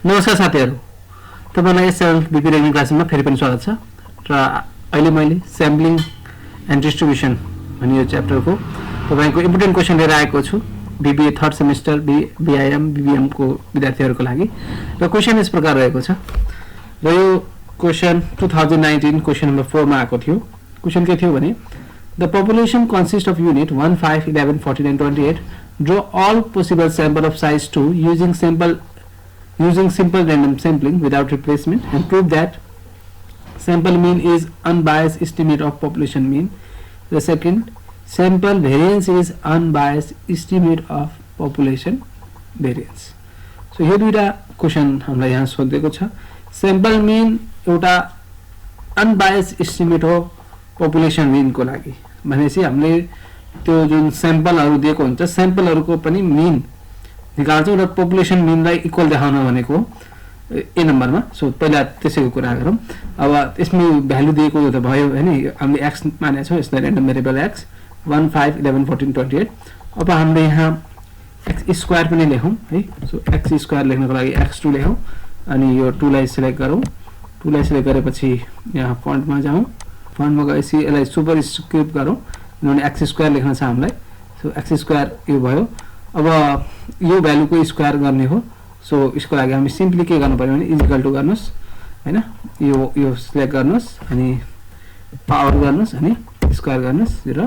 नमस्कार साथीहरु, तपाईलाई एसएल बीपी रेग्युलर क्लासमा फेरि पनि स्वागत छ। र अहिले मैले स्याम्पलिङ एन्ड डिस्ट्रिब्युसन भन्ने यो च्याप्टरको तपाईको इम्पोर्टेन्ट क्वेशन लिएर आएको छु BBA third semester BIM BBM को विद्यार्थीहरुको लागि। र क्वेशन यस प्रकार रहेको छ। र यो क्वेशन 2019 क्वेशन नम्बर 4 मा आएको थियो। क्वेशन के थियो भने The population consists of unit 1, 5, 11, 14 and 28. Draw all possible sample of size 2 using simple random sampling without replacement and prove that sample mean is unbiased estimate of population mean. The second, sample variance is unbiased estimate of population variance. So here दुईटा question हामीलाई यहाँ सोधेको छ। sample mean एउटा unbiased estimate हो population mean को लागि। भनेपछि हामीले त्यो जुन स्याम्पलहरु दिएको हुन्छ स्याम्पलहरुको पनि मिन निकाल्छौं र पपुलेसन मिनलाई इक्वल देखाउन भनेको ए नम्बरमा। सो पहिला त्यसैको कुरा गरौँ। अब यसमा भ्यालु दिएको त भयो हैन, हामीले x मानेको छौं, यसलाई र्यान्डम भेरिएबल x 1 5 11 14 28। अब हामीले यहाँ x स्क्वायर पनि लेखौं है। सो x स्क्वायर लेख्नको लागि x2 लेखौं अनि यो 2 लाई सिलेक्ट गरौँ। 2 लाई सिलेक्ट गरेपछि यहाँ फन्टमा जाउँ। फन्टमा गएपछि यसलाई सुपरस्क्रिप्ट गरौँ किनभने x स्क्वायर लेख्न छ हामीलाई। सो x स्क्वायर यो भयो। अब यो भ्यालुको स्क्वायर गर्ने हो। सो यसको लागि हामी सिम्पली के गर्नु पर्यो भने इक्वल टु गर्नुस् हैन, यो सिलेक्ट गर्नुस् अनि पावर गर्नुस् अनि स्क्वायर गर्नुस् र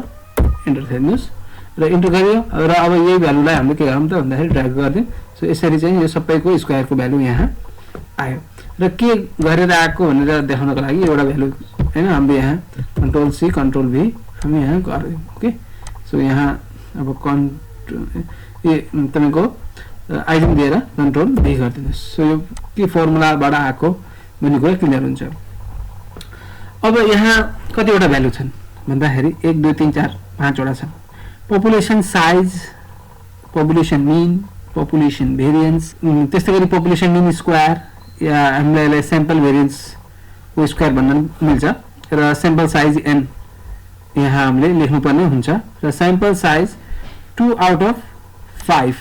एन्टर थिच्नुस् र इन्टर गर्यो। र अब यही भ्यालुलाई हामीले के गरौँ त भन्दाखेरि ड्र्याग गर्दियौ। सो यसरी चाहिँ यो सबैको स्क्वायरको भ्यालु यहाँ आयो। र के गरेर आएको भनेर देखाउनको लागि एउटा भ्यालु हैन हामीले यहाँ कन्ट्रोल सी कन्ट्रोल भी हामी यहाँ गर्दियौ। ओके, सो यहाँ अब ये तपाईको आइडेन्ट दिएर कन्ट्रोल भी गर्दिनुस्। सो यो के फर्मुलाबाट आएको भन्ने कुरा क्लियर हुन्छ। अब यहाँ कतिवटा भ्यालु छन् भन्दाखेरि 1 2 3 4 5 वटा छन्। Population size, population mean, population variance, त्यस्तै गरी पपुलेसन मिन स्क्वायर या हामीले यसलाई स्याम्पल भेरिएन्स को स्क्वायर भन्न मिल्छ। र स्याम्पल साइज n यहाँ हामीले लेख्नुपर्ने हुन्छ। र स्याम्पल साइज 2 आउट अफ 5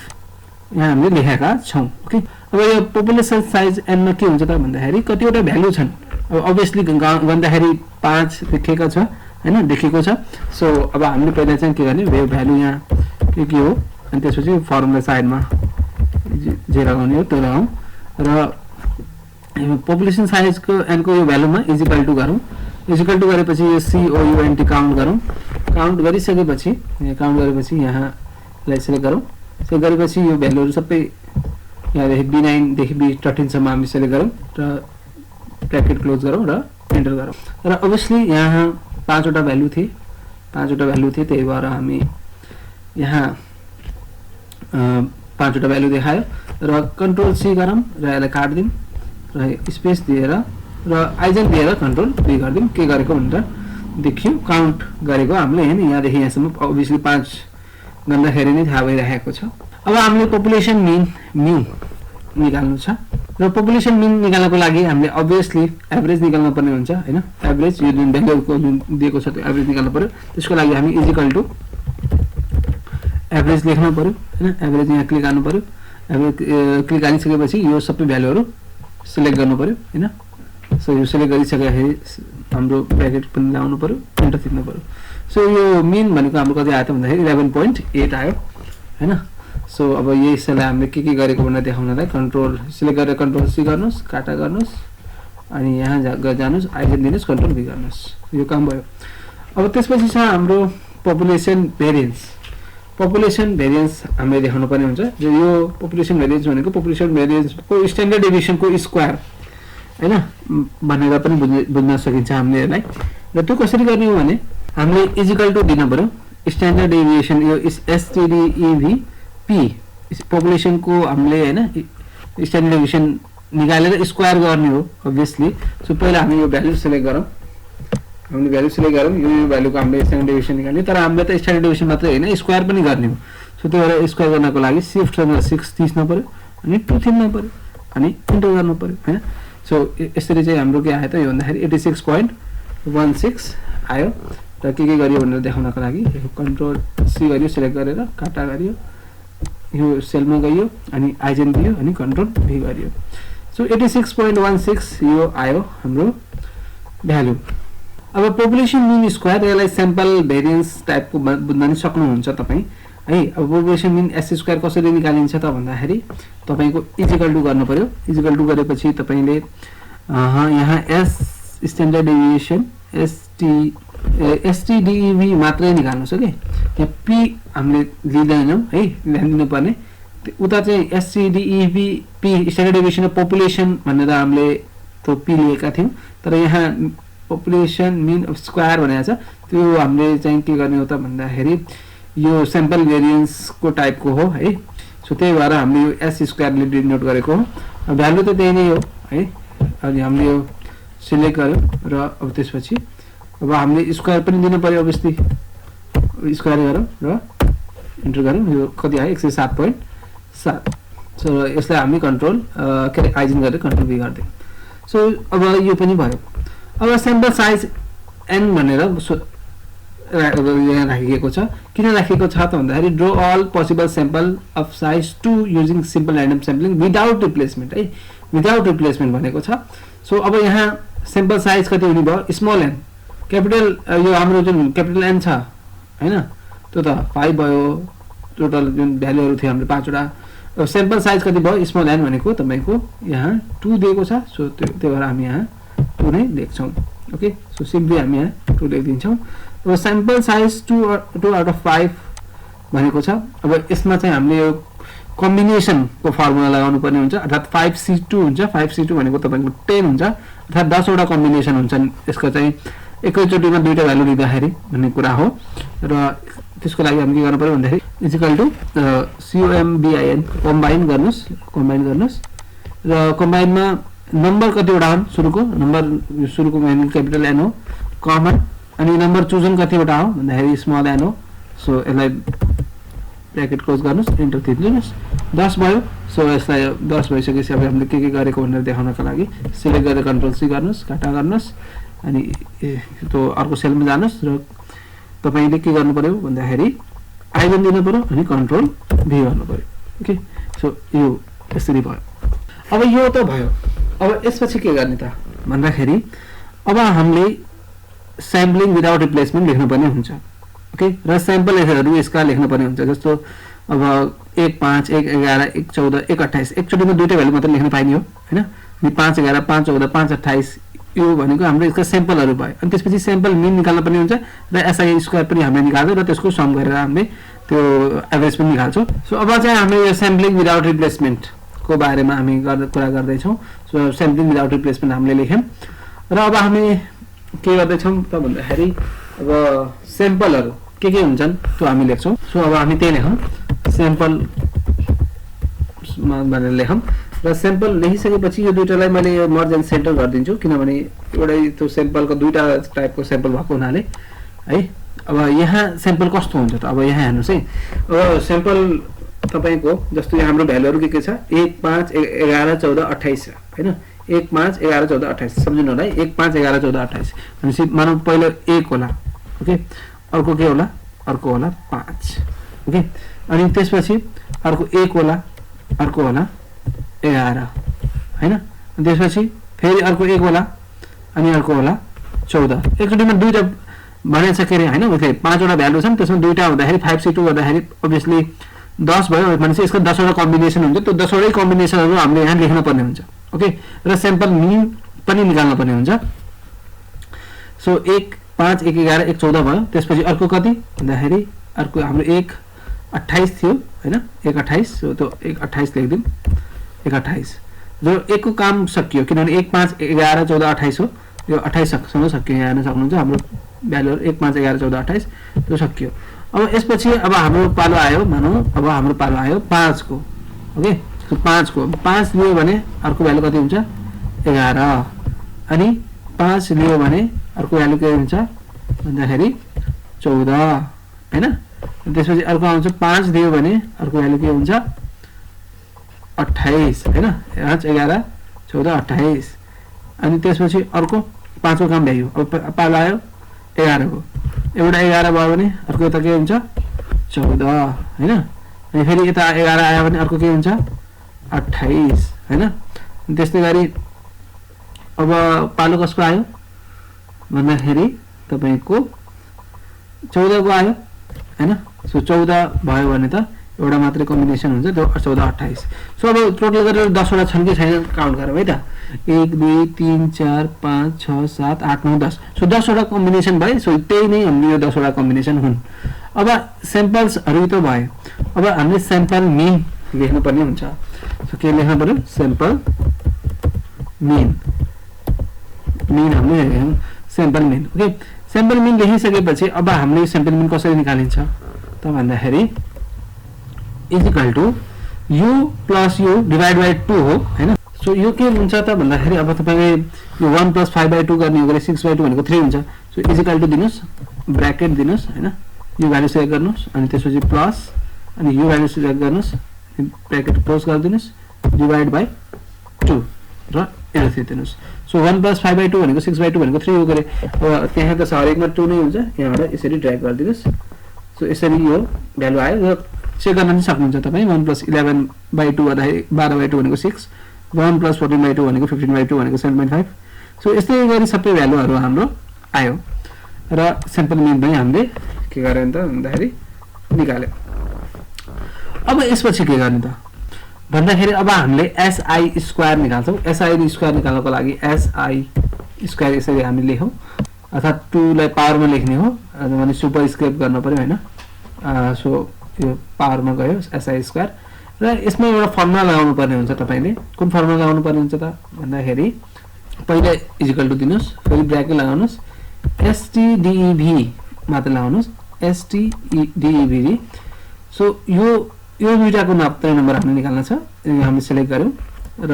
यहाँ हामीले लेखेका छौं। ओके, अब यो पपुलेसन साइज n मा के हुन्छ त भन्दाखेरि कतिवटा भ्यालु छन्। अब obviously भन्दाखेरि 5 लेखेको छ हैन, लेखेको छ। सो अब हामीले पहिला चाहिँ के गर्ने, यो भ्यालु यहाँ के हो अनि त्यसपछि फर्मुला साइडमा जे लगाउने हो त्यो लगाउँ र पपुलेसन साइज को n को यो भ्यालुमा इक्वल टु गरौँ। इक्वल टु गरेपछि यो COUNT काउन्ट गरौँ। काउन्ट गरिसकेपछि यहाँ लाई सिलेक्ट गरौँ। सिलेक्ट गरेपछि यो भ्यालुहरु सबै यहाँ देखि B9 देखि B13 सम्म हामी सिलेक्ट गरौँ र ब्र्याकेट क्लोज गरौँ र एन्टर गरौँ। र obviously यहाँ 5 वटा भ्यालु थिए, त्यही भएर हामी यहाँ 5 वटा भ्यालु देखायो र कन्ट्रोल सी गरौँ र यसलाई काट्दियौं र स्पेस दिएर र आइजेन दिएर कन्ट्रोल भी गर्दियौं। के गरेको भनेर देखियो, काउन्ट गरेको हामीले हैन यहाँ देखि यहाँसम्म obviously 5 गर्दाखेरि नै थाहा भइरहेको छ। अब हामीले पपुलेसन मिन म्यू निकाल्नु छ र पपुलेसन मिन निकाल्नको लागि हामीले obviously एभरेज निकाल्नु पर्ने हुन्छ हैन। एभरेज यो जुन भ्यालुको जुन दिएको छ त्यो एभरेज निकाल्नु पर्यो। त्यसको लागि हामी इक्वल टु एभरेज लेख्नु पर्यो हैन। एभरेज यहाँ क्लिक गर्नु पर्यो। एभरेज क्लिक गरिसकेपछि यो सबै भ्यालुहरु सिलेक्ट गर्नु पर्यो हैन। सो यो सिलेक्ट गरिसकेपछि हाम्रो ब्र्याकेट पनि लाउनु पर्यो, एन्टर थिच्नु पर्यो। सो यो मिन भनेको हाम्रो कति आयो त भन्दाखेरि 11.8 आयो हैन। सो अब यही यसलाई हामीले के गरेको भनेर देखाउनलाई कन्ट्रोल सिलेक्ट गरेर कन्ट्रोल सी गर्नुस्, काटा गर्नुस् अनि यहाँ जानुस्, आइजेन दिनुस्, कन्ट्रोल भी गर्नुस्। यो काम भयो। अब त्यसपछि छ हाम्रो पपुलेसन भेरिएन्स। पपुलेसन भेरिएन्स हामीले देखाउनु पर्ने हुन्छ। यो पपुलेसन भेरिएन्स भनेको पपुलेसन भेरिएन्सको स्ट्यान्डर्ड डेभिएसनको स्क्वायर हैन भनेर पनि बुझ्न सकिन्छ हामीले यसलाई। र त्यो कसरी गर्ने हो भने हामीले इक्वल टु दिन पर्यो स्ट्यान्डर्ड डेभिएसन यो STDEVP पपुलेसन को हामीले हैन स्ट्यान्डर्ड डेभिएसन निकालेर स्क्वायर गर्ने हो obviously। सो पहिला हामी यो भ्यालु सिलेक्ट गरौँ। हामीले भ्यालु सिलेक्ट गरौँ, यो भ्यालुको हामीले स्ट्यान्डर्ड डेभिएसन निकाल्ने, तर हामीले त स्ट्यान्डर्ड डेभिएसन मात्र हैन स्क्वायर पनि गर्ने हो। सो त्यो भएर स्क्वायर गर्नको लागि शिफ्ट सँग 6 थिच्न पर्यो अनि 2 थिच्न पर्यो अनि इन्टर गर्नु पर्यो हैन। सो यसरी चाहिँ हाम्रो के आयो त यो भन्दाखेरि 86.16 आयो। र के गरियो भनेर देखाउनको लागि कन्ट्रोल सी गरियो, सिलेक्ट गरेर काटा गरियो, यो सेलमा गयो अनि आइजेन दियो अनि कन्ट्रोल भी गरियो। सो 86.16 यो आयो हाम्रो भ्यालु। अब पोपुलेसन मिन स्क्वायर यसलाई स्याम्पल भेरिएन्स टाइपको बुझ्न नि सक्नुहुन्छ तपाईँ है। अब पोपुलेसन मिन एस स्क्वायर कसरी निकालिन्छ त भन्दाखेरि तपाईँको इजिकल टु गर्नु पर्यो। इजिकल टु गरेपछि तपाईँले यहाँ एस स्ट्यान्डर्ड डेभिएसन एसटिडिभी मात्रै निकाल्नुहोस् ओके। यहाँ पी हामीले लिँदैनौँ है, ध्यान दिनुपर्ने। उता चाहिँ S T D V P standard deviation of population भनेर हामीले त्यो पी लिएका थियौँ, तर यहाँ पोपुलेसन मिन स्क्वायर भनेको छ। त्यो हामीले चाहिँ के गर्ने हो त भन्दाखेरि यो स्याम्पल भेरिएन्सको टाइपको हो है। सो त्यही भएर हामीले यो एस स्क्वायरले डिनोट गरेको हो। भ्यालु त त्यही नै हो है। अनि हामीले यो सिलेक्ट गर्यौँ र अब त्यसपछि अब हामीले स्क्वायर पनि दिनु पर्यो अभियसली। स्क्वायर गरौँ र इन्टर गरौँ। यो कति आयो 107.7। सो यसलाई हामी कन्ट्रोल के अरे आइजन गरेर कन्ट्रोल भी गरिदिउँ। सो अब यो पनि भयो। अब स्याम्पल साइज एन भनेर यहाँ राखिएको छ। किन राखिएको छ त भन्दाखेरि draw all possible sample of size 2 using simple random sampling without replacement है। विदाउट रिप्लेसमेन्ट भनेको छ। सो अब यहाँ स्याम्पल साइज कति हुने भयो, स्मल एन क्यापिटल यो हाम्रो जुन क्यापिटल एन छ हैन त्यो त 5 भयो। टोटल जुन भ्यालुहरू थियो हाम्रो 5 वटा। स्याम्पल साइज कति भयो, स्मल एन भनेको तपाईँको यहाँ 2 दिएको छ। सो त्यही भएर हामी यहाँ 2 नै लेख्छौँ ओके। सो सिम्पली हामी यहाँ 2 लेखिदिन्छौँ। अब स्याम्पल साइज 2 आउट अफ 5 भनेको छ। अब यसमा चाहिँ हामीले यो कम्बिनेसनको फर्मुला लगाउनु पर्ने हुन्छ, अर्थात् 5C2 हुन्छ। 5C2 भनेको तपाईँको 10 हुन्छ, अर्थात् 10 वटा कम्बिनेसन हुन्छन्। यसको चाहिँ एकैचोटिमा दुईटा भ्यालु लिँदाखेरि भन्ने कुरा हो। र त्यसको लागि हामी के गर्नु पर्यो भन्दाखेरि इजिकल टु COMBIN कम्बाइन गर्नुहोस् र कम्बाइनमा नम्बर कतिवटा हुन्, सुरुको मेन क्यापिटल एन हो, कमन, अनि नम्बर चुजन कतिवटा हो भन्दाखेरि स्मल एन हो। सो यसलाई ब्र्याकेट क्लोज गर्नुहोस्, इन्टर थिच्नुहोस्, 10 भयो। सो यसलाई 10 भइसकेपछि अब हामीले के गरेको भनेर देखाउनको लागि सिलेक्ट गरेर कन्ट्रोल सी गर्नुहोस्, काटा गर्नुहोस्, अनि त्यो अर्को सेलमा जानुहोस् र तपाईँले के गर्नु पर्यो भन्दाखेरि आइजन दिनु पर्यो अनि कन्ट्रोल भी गर्नु पर्यो ओके। सो यो यसरी भयो। अब यो त भयो। अब यसपछि के गर्ने त भन्दाखेरि अब हामीले स्याम्पलिङ विदाउट रिप्लेसमेन्ट लेख्नुपर्ने हुन्छ ओके। र स्याम्पलहरू यसका लेख्नुपर्ने हुन्छ। जस्तो अब 1 5 1 11 1 14 1 28 एकचोटिमा दुईटा भ्यालु मात्र लेख्न पाइने हो हैन। 5 11 5 14 5 28 यो भनेको हाम्रो यसका स्याम्पलहरू भयो। अनि त्यसपछि स्याम्पल मिन निकाल्न पनि हुन्छ र एसआई स्क्वायर पनि हामीले निकाल्छौँ र त्यसको सम गरेर हामीले त्यो एभरेज पनि निकाल्छौँ। सो अब चाहिँ हामीले यो स्याम्पलिङ विदाउट रिप्लेसमेन्टको बारेमा हामी कुरा गर्दैछौँ। सो स्याम्पलिङ विदाउट रिप्लेसमेन्ट हामीले लेख्यौँ र अब हामी के गर्दैछौँ त भन्दाखेरि अब स्याम्पलहरू के हुन्छन् त्यो हामी लेख्छौँ। सो अब हामी त्यही लेखौँ, स्याम्पल भनेर लेखौँ र स्याम्पल लेखिसकेपछि यो दुईटालाई मैले मर्ज एन्ड सेन्टर गरिदिन्छु, किनभने एउटै त्यो स्याम्पलको दुईटा टाइपको स्याम्पल भएको हुनाले है। अब यहाँ स्याम्पल कस्तो हुन्छ त, अब यहाँ हेर्नुहोस् है। अब स्याम्पल तपाईँको जस्तो यहाँ हाम्रो भ्यालुहरू के छ, 1 5 11 14 28 हैन। 1 5 11 14 28 सम्झिनु होला है। 1 5 11 14 28 भनेपछि मानौ पहिलो 1 होला ओके, अर्को के होला, अर्को होला 5 ओके, अनि त्यसपछि अर्को 1 होला, अर्को होला 11 हैन। त्यसपछि फेरि अर्को 1 होला अनि अर्को होला 14। एकचोटिमा दुईटा भनेछ के अरे हैन। ओके 5 वटा भ्यालु छन्, त्यसमा दुईटा हुँदाखेरि 5C2 गर्दाखेरि अभियसली 10 भयो भनेपछि यसको 10 वटा कम्बिनेसन हुन्छ। त्यो 10 वटै कम्बिनेसनहरू हामीले यहाँ लेख्न पर्ने हुन्छ ओके। र स्याम्पल मिन पनि निकाल्न पर्ने हुन्छ। सो 1 5 1 11 1 14 भयो। त्यसपछि अर्को कति भन्दाखेरि अर्को हाम्रो 1 28 थियो हैन, 1 28। सो त्यो 1 28 लेखिदिउँ, 1 28 जो 1 को काम सकियो, किनभने 1 5 11 14 28 हो। यो 28 सँग सकियो, यहाँ हेर्न सक्नुहुन्छ हाम्रो भ्यालुहरू 1 5 11 14 28 त्यो सकियो। अब यसपछि अब हाम्रो पालो आयो, मानौ अब हाम्रो पालो आयो 5 को ओके। सो 5 को 5 लियो भने अर्को भ्यालु कति हुन्छ 11, अनि 5 लियो भने अर्को भ्यालु के हुन्छ भन्दाखेरि 14 हैन। त्यसपछि अर्को आउँछ 5 दियो भने अर्को भ्यालु के हुन्छ 28 हैन। 5 11 14 28 अनि त्यसपछि अर्को 5 को काम भ्यायो। अब पालो आयो 11 को, एउटा 11 भयो भने अर्को यता के हुन्छ 14 हैन। अनि फेरि यता 11 आयो भने अर्को के हुन्छ 28 हैन। त्यस्तै गरी अब पालो कसको आयो भन्दाखेरि तपाईको 14 को आयो हैन। सो 14 भयो भने त एउटा मात्रै कम्बिनेसन हुन्छ त्यो 14 28। सो अब टोटल गरेर 10 वटा छन् कि छैन काउन्ट गरौँ है त। 1 2 3 4 5 6 7 8 9 10। सो 10 वटा कम्बिनेसन भयो। सो त्यही नै हामीले यो 10 वटा कम्बिनेसन हुन्। अब स्याम्पल्सहरु त भयो। अब हामीले स्याम्पल मिन लेख्नु पर्ने हुन्छ। सो के लेख्नु पर्यो स्याम्पल मिन हामीले लेख्यौं sample mean. Okay sample mean लेखिसकेपछि अब हामीले स्याम्पल मिन कसरी निकालिन्छ त भन्दाखेरि is equal to u plus u divide by 2 हो हैन। सो यो के हुन्छ त भन्दाखेरि अब तपाईले यो 1 प्लस 5/2 गर्ने हो भने 6/2 भनेको 3 हुन्छ। सो इज इक्वल टु दिनुस् ब्र्याकेट दिनुस् हैन। यो भ्यालु सेलेक्ट गर्नुस् अनि त्यसपछि प्लस अनि यो भ्यालु सेलेक्ट गर्नुस् ब्र्याकेट क्लोज गरिदिनुस् डिवाइड बाइ 2 र एन्टर थिच्नुस्। सो 1 प्लस 5/2 भनेको 6/2 भनेको 3 हो गरे। अब त्यहाँ त हरेकमा 2 नै हुन्छ। यहाँबाट यसरी ड्र्याग गरिदिनुस्। सो यसरी यो भ्यालु आयो र चेक गर्न पनि सक्नुहुन्छ तपाई। 1 प्लस 11/2 गर्दाखेरि 12/2 भनेको 6, 1 प्लस 14/2 भनेको 15/2 भनेको 7.5। सो यस्तै गरी सबै भ्यालुहरु हाम्रो आयो र स्याम्पल मिन पनि हामीले के गर्यौं त भन्दाखेरि निकाल्यौं। अब यसपछि के गर्ने त भन्दाखेरि अब हामीले SI स्क्वायर निकाल्छौं। SI स्क्वायर निकाल्नको लागि SI स्क्वायर यसरी हामी लेखौं अर्थात 2 लाई पावरमा लेख्ने हो अनि सुपर स्क्रिप्ट गर्न पर्यो हैन। सो यो पावरमा गयो SI स्क्वायर र यसमा एउटा फर्मुला लगाउनु पर्ने हुन्छ तपाईले। कुन फर्मुला लगाउनु पर्ने हुन्छ त भन्दाखेरि पहिला इज इक्वल टु दिनुस् फेरि ब्र्याकेट लगाउनुस् STDEV मात्र लगाउनुस् STDEV। सो यो दुईटाको मात्रै नम्बर हामीले निकाल्न छ। हामीले सिलेक्ट गर्यौं र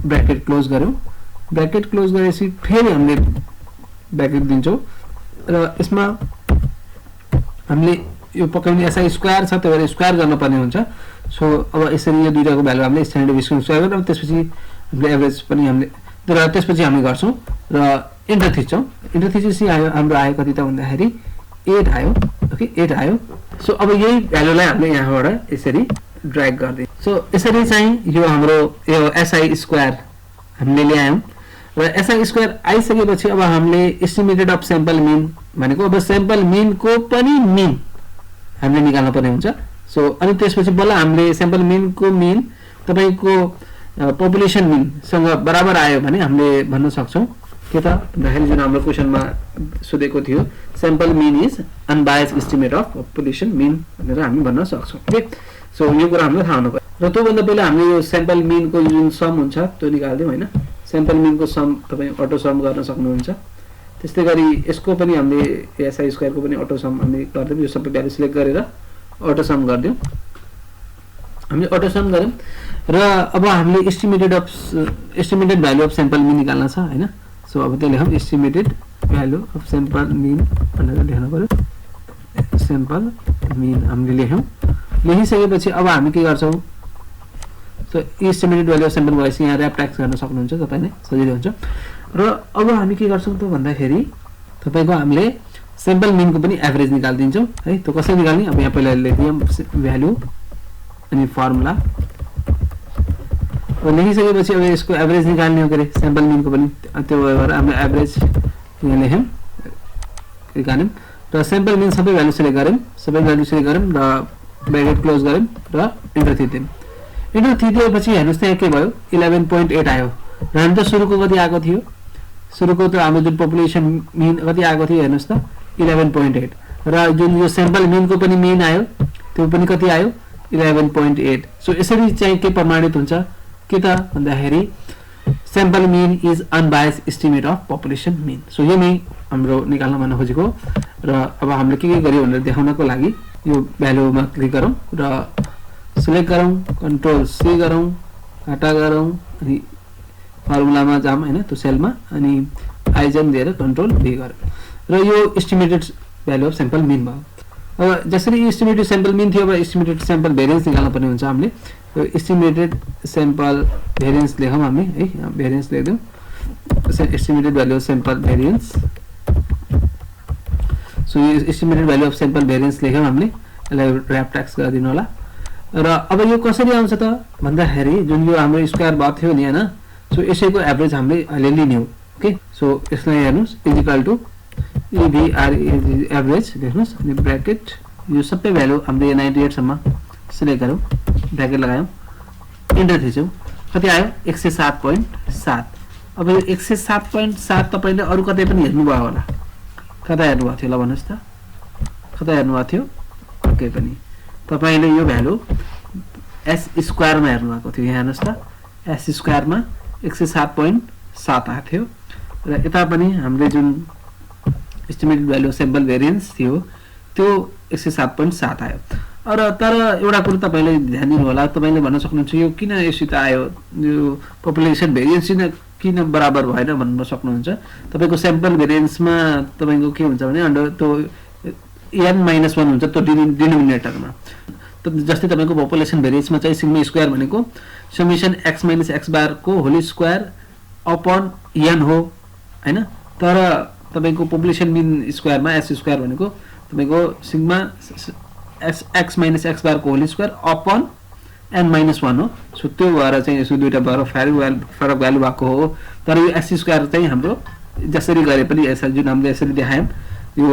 ब्र्याकेट क्लोज गर्यौं। ब्र्याकेट क्लोज गरेपछि फेरि हामीले ब्र्याकेट दिन्छौं र यसमा हामीले यो पक्कै SI स्क्वायर छ त्यो भएर स्क्वायर गर्न पर्ने हुन्छ। सो अब यसरी यो दुईटाको भ्यालु हामीले स्ट्यान्डर्ड डिभिजन स्क्वायर गर्छौं। त्यसपछि हामीले एभरेज पनि हामीले र त्यसपछि हामी गर्छौं र इन्टर थिच्छौं। इन्टर थिचेपछि हाम्रो आयो कति त भन्दाखेरि 8 आयो। ओके 8 आयो। सो अब यही भ्यालुलाई हामीले यहाँबाट यसरी ड्र्याग गर्दै सो यसरी चाहिँ यो हाम्रो यो SI स्क्वायर हामीले ल्यायौं र SI स्क्वायर आइसकेपछि अब हामीले एस्टिमेटेड अफ स्याम्पल मिन भनेको अब स्याम्पल मिन को पनि मिन हामीले निकाल्न पर्ने हुन्छ। सो अनि त्यसपछि बल्ल हामीले स्याम्पल मिन को मिन तपाईको पपुलेसन मिन सँग बराबर आयो भने हामीले भन्न सक्छौं के त भन्दाखेरि जुन हाम्रो क्वेशनमा सोधेको थियो sample mean is unbiased estimate of population mean भनेर हामी भन्न सक्छौं। ओके सो यो कुरा हामीले थाहा हुनु पर्यो र त्यो भन्दा पहिला हामीले यो स्याम्पल मिन को जुन सम हुन्छ त्यो निकाल्दियौ हैन। स्याम्पल मिन को सम तपाई अटो सम गर्न सक्नुहुन्छ। त्यस्तै गरी यसको पनि हामीले SI स्क्वायर को पनि अटो सम हामीले गर्दियौ। यो सबै भ्यालु सिलेक्ट गरेर अटो सम गर्दियौ। हामीले अटो सम गर्यौं र अब हामीले estimated value of sample mean निकाल्न छ हैन। सो अब त्यो लेखौं estimated value of sample mean भनेर लेख्नु पर्यो। स्याम्पल मिन हामीले लेख्यौं। लेखिसकेपछि अब हामी के गर्छौं so estimated value of sample भएपछि यहाँ र्याप ट्याक्स गर्न सक्नुहुन्छ तपाईले सजिलो हुन्छ। र अब हामी के गर्छौं त भन्दाखेरि तपाईको हामीले स्याम्पल मिन को पनि एभरेज निकाल्दिन्छौं है। त्यो कसरी निकाल्ने अब यहाँ पहिला लेखियौं भ्यालु अनि फर्मुला र लेखिसकेपछि अब यसको एभरेज निकाल्ने हो गरे स्याम्पल मिन को पनि त्यो भएर हामीले एभरेज यहाँ लेख्यौं निकाल्यौं र स्याम्पल मिन सबै भ्यालु सिलेक्ट गर्यौं र ब्र्याकेट क्लोज गर्यौं र इन्टर थिच्यौं। इन्टर थिचेपछि हेर्नुस् त यहाँ के भयो 11.8 आयो र हामी त सुरुको कति आएको थियो सुरुको त हाम्रो जुन पपुलेसन मिन कति आएको थियो हेर्नुस् त 11.8 र जुन यो स्याम्पल मिन को पनि मिन आयो त्यो पनि कति आयो 11.8। सो यसरी चाहिँ के प्रमाणित हुन्छ के त भन्दाखेरि sample mean is unbiased estimate of population mean. So यो नै हाम्रो निकाल्न भन्न खोजेको र अब हामीले के गर्यौं भनेर देखाउनको लागि यो भ्यालुमा क्लिक गरौँ र सिलेक्ट गरौँ कन्ट्रोल सी गरौँ घाटा गरौँ अनि फर्मुलामा जाम हैन त्यो सेलमा अनि आइजन दिएर कन्ट्रोल भी गरौँ र यो estimated value of sample mean भयो। अब जसरी एस्टिमेटेड स्याम्पल मिन थियो अब एस्टिमेटेड स्याम्पल भेरिएन्स निकाल्न पर्ने हुन्छ हामीले। यो एस्टिमेटेड स्याम्पल भेरिएन्स लेखौं हामी है भेरिएन्स लेख्दियौ estimated value of sample variance. So यो estimated value of sample variance लेख्यौं हामीले यसलाई र्याप ट्याक्स गरिदिनु होला र अब यो कसरी आउँछ त भन्दाखेरि जुन यो हाम्रो स्क्वायर भएको थियो नि हैन सो यसैको एभरेज हामीले अहिले लिने हो ओके सो यसलाई हेर्नुस् इक्वल टु EVR एभरेज लेख्नुस् अनि ब्र्याकेट यो सबै भ्यालु हामीले 98 सम्म सिलेक्ट गरौँ ब्र्याकेट लगायौँ इन्टर थिचौँ कति आयो 107.7 अब यो 107.7 तपाईले अरु कतै पनि हेर्नु भयो होला कता हेर्नु भएको थियो ल भन्नुस् त कता हेर्नु भएको थियो ओके पनि तपाईले यो भ्यालु s स्क्वायर मा हेर्नु भएको थियो यहाँ हेर्नुस् त s स्क्वायर मा 107.7 आएको थियो र यता पनि हामीले जुन एस्टिमेटेड भ्यालु स्याम्पल भेरिएन्स थियो त्यो 107.7 आयो र तर एउटा कुरा तपाईले ध्यान दिनु होला तपाईले भन्न सक्नुहुन्छ यो किन यसरी आयो यो पपुलेसन भेरिएन्स किन बराबर भएन भन्न सक्नुहुन्छ तपाईको स्याम्पल भेरिएन्समा तपाईको के हुन्छ भने अन्डर त्यो n-1 हुन्छ त्यो डिनोमिनेटरमा जस्तै तपाईको पपुलेसन भेरिएन्समा चाहिँ सिग्मा स्क्वायर भनेको समेसन x - x बार को होल स्क्वायर अपन n हो हैन तर तपाईको पपुलेसन मिन स्क्वायरमा s स्क्वायर भनेको तपाईको सिग्मा x - x बार को होल स्क्वायर अपन n-1 हो सो त्यो भएर चाहिँ यसो दुईटा भएर फरक भ्यालु भएको हो तर यो s स्क्वायर चाहिँ हाम्रो जसरी गरे पनि यसरी जुन हामीले यसरी देखायौं यो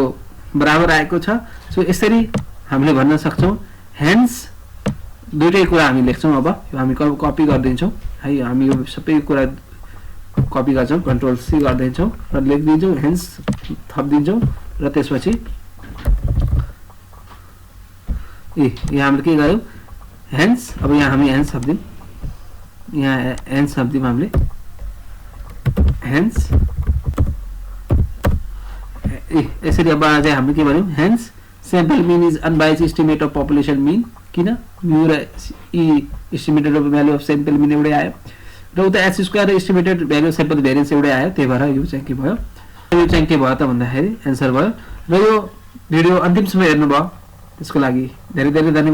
बराबर आएको छ सो यसरी हामीले भन्न सक्छौं हेन्स दुईटै कुरा हामी लेख्छौं अब यो हामी कपी गर्दिन्छौं है हामी यो सबै कुरा कपी गर्छौं कन्ट्रोल सी गर्दिन्छौं र लेख्दिन्छौं हेन्स थप्दिन्छौं र त्यसपछि यहाँ हामीले के गर्यौं हेन्स अब यहाँ हामी हेन्स थप्दियौं यहाँ हेन्स थप्दियौं हामीले हेन्स यसरी अब चाहिँ हामीले के भन्यौं hence sample mean is unbiased estimate of population mean किन म्यू र ई estimated value of sample mean एउटै आयो र उता एस स्क्वायर र एस्टिमेटेड भ्यालु सैंपल भेरिएन्स एउटै आयो त्यही भएर यो चाहिँ के भयो त भन्दाखेरि आन्सर भयो र यो भिडियो अन्तिमसम्म हेर्नु भयो त्यसको लागि धेरै धेरै धन्यवाद।